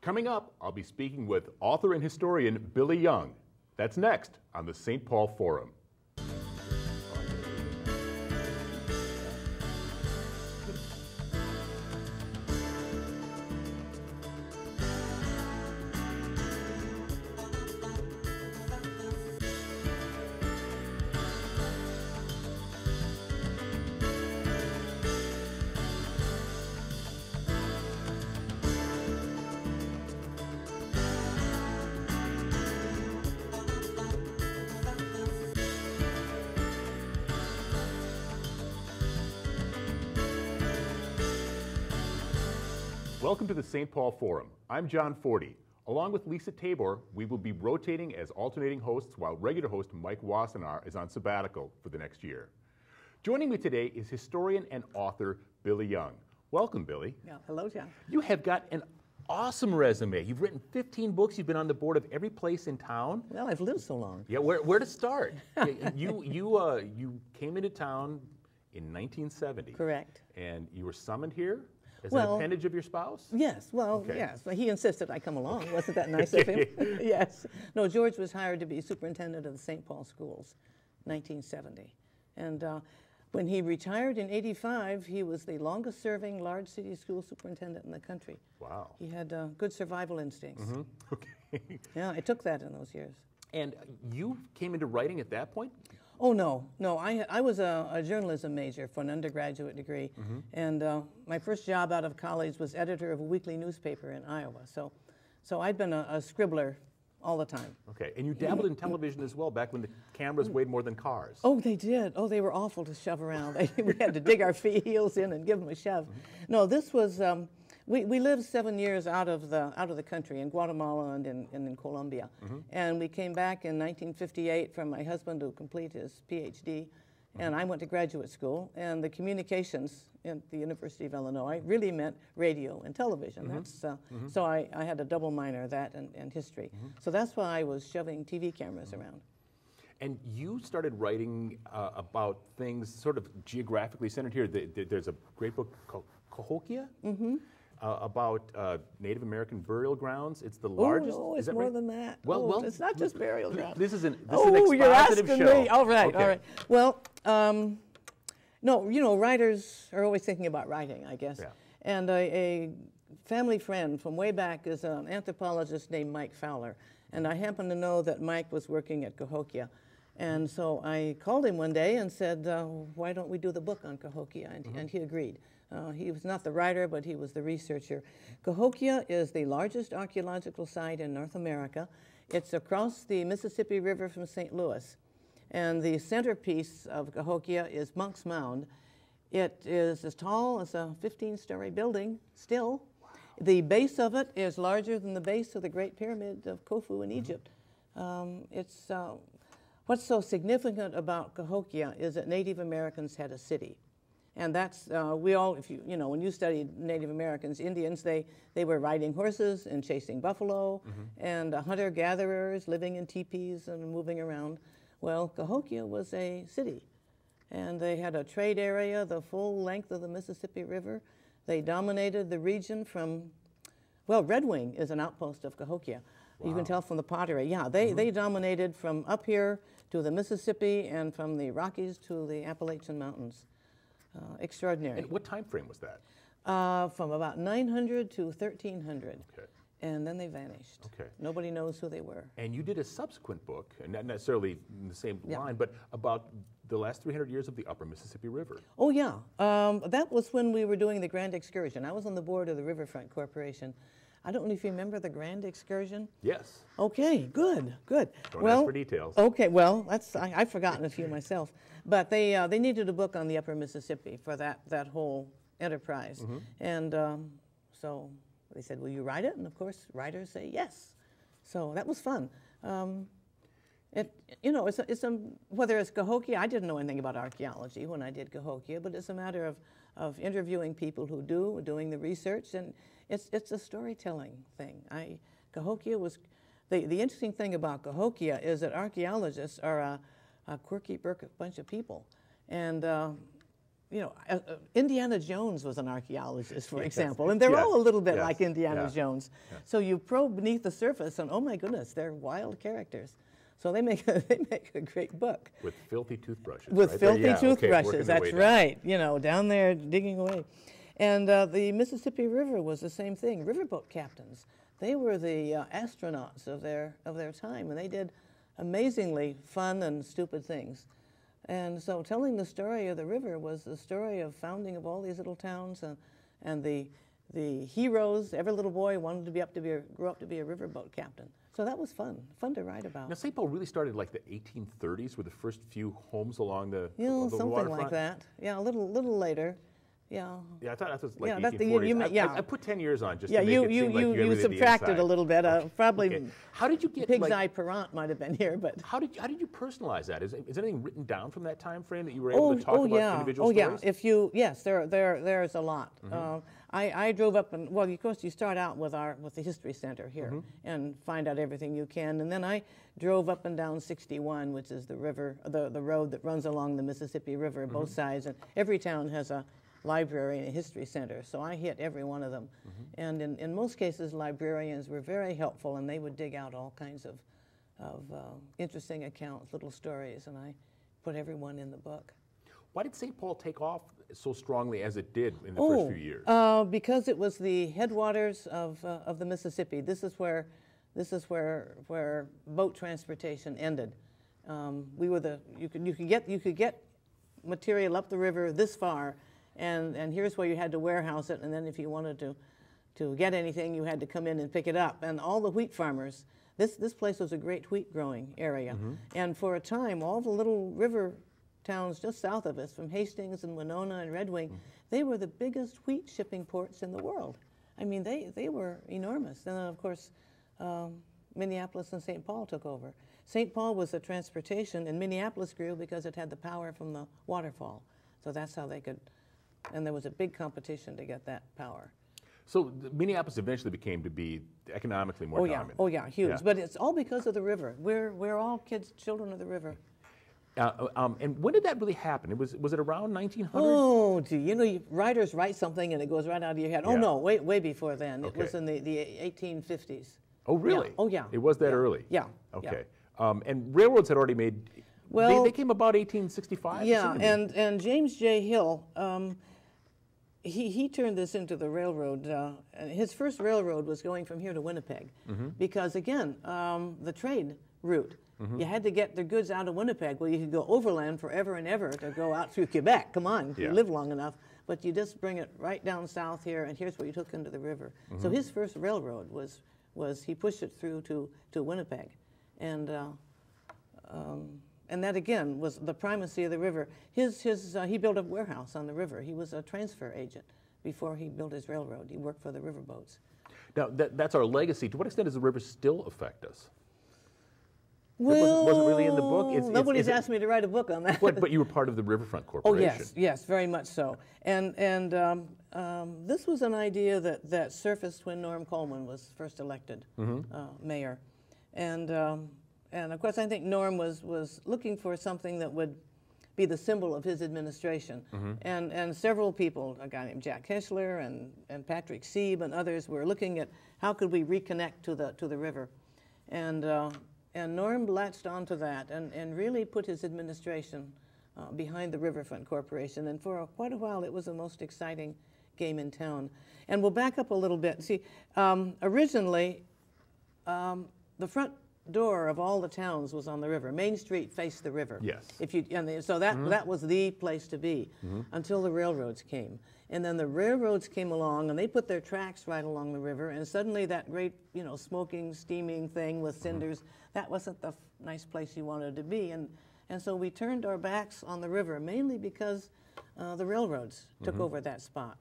Coming up, I'll be speaking with author and historian Billie Young. That's next on the St. Paul Forum. Welcome to the St. Paul Forum. I'm John Forde. Along with Lisa Tabor, we will be rotating as alternating hosts while regular host Mike Wassenaar is on sabbatical for the next year. Joining me today is historian and author Billie Young. Welcome, Billie. Yeah, hello, John. You have got an awesome resume. You've written 15 books. You've been on the board of every place in town. Well, I've lived so long. Yeah, where to start? You came into town in 1970. Correct. And you were summoned here? As Well, an appendage of your spouse? Yes, well, Okay. yes. He insisted I come along. Okay. Wasn't that nice of him? Yes. No, George was hired to be superintendent of the St. Paul schools, 1970. And when he retired in 85, he was the longest serving large city school superintendent in the country. Wow. He had good survival instincts. Mm-hmm. Okay. Yeah, I took that in those years. And you came into writing at that point? Oh, no. I was a journalism major for an undergraduate degree, and my first job out of college was editor of a weekly newspaper in Iowa. So I'd been a scribbler all the time. Okay, and you dabbled in television as well back when the cameras weighed more than cars. Oh, they did. Oh, they were awful to shove around. We had to dig our heels in and give them a shove. No, this was, we lived 7 years out of the country in Guatemala and in Colombia. And we came back in 1958 for my husband to complete his PhD. And I went to graduate school, and the communications at the University of Illinois really meant radio and television. That's so I had a double minor, that and history. So that's why I was shoving TV cameras around. And you started writing about things sort of geographically centered here. There's a great book called Cahokia about Native American burial grounds. It's the largest. Oh, it's more than that. Well, it's not just burial grounds. This is an you're asking expositive show. me. All right, Okay. all right. Well, no, you know, writers are always thinking about writing, I guess. Yeah. And a family friend from way back is an anthropologist named Mike Fowler. And I happen to know that Mike was working at Cahokia. And so I called him one day and said, why don't we do the book on Cahokia? And he agreed. He was not the writer, but he was the researcher. Cahokia is the largest archaeological site in North America. It's across the Mississippi River from St. Louis. And the centerpiece of Cahokia is Monk's Mound. It is as tall as a 15-story building still. Wow. The base of it is larger than the base of the Great Pyramid of Khufu in Egypt. What's so significant about Cahokia is that Native Americans had a city. And that's, we all, if you know, when you studied Native Americans, Indians, they were riding horses and chasing buffalo, and hunter-gatherers living in teepees and moving around. Well, Cahokia was a city, and they had a trade area the full length of the Mississippi River. They dominated the region from, well, Red Wing is an outpost of Cahokia. Wow. You can tell from the pottery. Yeah, they dominated from up here to the Mississippi and from the Rockies to the Appalachian Mountains. Extraordinary. And what time frame was that? From about 900 to 1300. Okay. And then they vanished. Okay. Nobody knows who they were. And you did a subsequent book, and not necessarily in the same line, but about the last 300 years of the upper Mississippi River. Oh, yeah. That was when we were doing the Grand Excursion. I was on the board of the Riverfront Corporation. I don't know if you remember the Grand Excursion. Yes. Okay, good. Don't ask for details. Okay, well, I've forgotten a few myself. But they needed a book on the upper Mississippi for that whole enterprise. And so they said, will you write it? And of course, writers say yes. So that was fun. You know, whether it's Cahokia, I didn't know anything about archaeology when I did Cahokia, but it's a matter of interviewing people who doing the research, and it's a storytelling thing. Cahokia was, the interesting thing about Cahokia is that archaeologists are a quirky bunch of people, and Indiana Jones was an archaeologist, for example, and they're all a little bit like Indiana Jones. Yeah. So you probe beneath the surface, and oh my goodness, they're wild characters. So they make a great book. With filthy toothbrushes. With right? filthy toothbrushes, okay, that's right. Down there digging away. And the Mississippi River was the same thing. Riverboat captains, they were the astronauts of their time, and they did amazingly fun and stupid things. And so telling the story of the river was the story of founding of all these little towns and the heroes. Every little boy wanted to grow up to be a riverboat captain. So that was fun to write about. Now, St. Paul really started like the 1830s, were the first few homes along the something waterfront? like that. Yeah, a little later. Yeah. Yeah, I thought that was like 1840s. I put 10 years on just to make it seem like you subtracted a little bit. Probably. Okay. How did you get Pig's Eye Perrant might have been here, but how did you personalize that? Is anything written down from that time frame that you were able to talk about individual stories? Yes, there's a lot. I drove up and of course you start out with the History Center here and find out everything you can, and then I drove up and down 61, which is the river, the road that runs along the Mississippi River, both sides, and every town has a library and a history center, so I hit every one of them. And in most cases, librarians were very helpful, and they would dig out all kinds of interesting accounts, little stories, and I put every one in the book. Why did St. Paul take off so strongly as it did in the first few years? Because it was the headwaters of the Mississippi. This is where boat transportation ended. You could get material up the river this far, and here's where you had to warehouse it, and then if you wanted to get anything, you had to come in and pick it up. And all the wheat farmers, this place was a great wheat growing area. And for a time, all the little river towns just south of us, from Hastings and Winona and Red Wing, they were the biggest wheat shipping ports in the world. I mean, they were enormous. And then, of course, Minneapolis and St. Paul took over. St. Paul was the transportation, and Minneapolis grew because it had the power from the waterfall. So that's how they could, and there was a big competition to get that power. So Minneapolis eventually became to be economically more dominant. Oh yeah, huge. Yeah. But it's all because of the river. We're all children of the river. And when did that really happen? Was it around 1900? Oh, gee, writers write something and it goes right out of your head. Yeah. Oh no, way before then. Okay. It was in the 1850s. Oh really? Yeah. Oh yeah. It was that early? Yeah. Okay. Yeah. And railroads had already made. Well, they came about 1865. Yeah, and James J. Hill. He turned this into the railroad. His first railroad was going from here to Winnipeg, because again, the trade route. You had to get the goods out of Winnipeg. Well, you could go overland forever and ever to go out through Quebec. Come on, you live long enough. But you just bring it right down south here, and here's what you took into the river. So his first railroad was he pushed it through to Winnipeg, and that again was the primacy of the river. He built a warehouse on the river. He was a transfer agent before he built his railroad. He worked for the riverboats. Now that's our legacy. To what extent does the river still affect us? Well, it wasn't really in the book. Nobody's asked me to write a book on that. But you were part of the Riverfront Corporation. Oh yes, very much so. And this was an idea that surfaced when Norm Coleman was first elected mayor, and of course I think Norm was looking for something that would be the symbol of his administration. And several people, a guy named Jack Hessler and Patrick Sieb and others, were looking at how could we reconnect to the river, and Norm latched onto that and really put his administration behind the Riverfront Corporation. And for quite a while, it was the most exciting game in town. And we'll back up a little bit. See, originally, the front door of all the towns was on the river. Main Street faced the river. Yes. So that was the place to be until the railroads came. And then the railroads came along, and they put their tracks right along the river, and suddenly that great, smoking, steaming thing with cinders, that wasn't the nice place you wanted to be. And so we turned our backs on the river, mainly because the railroads took over that spot.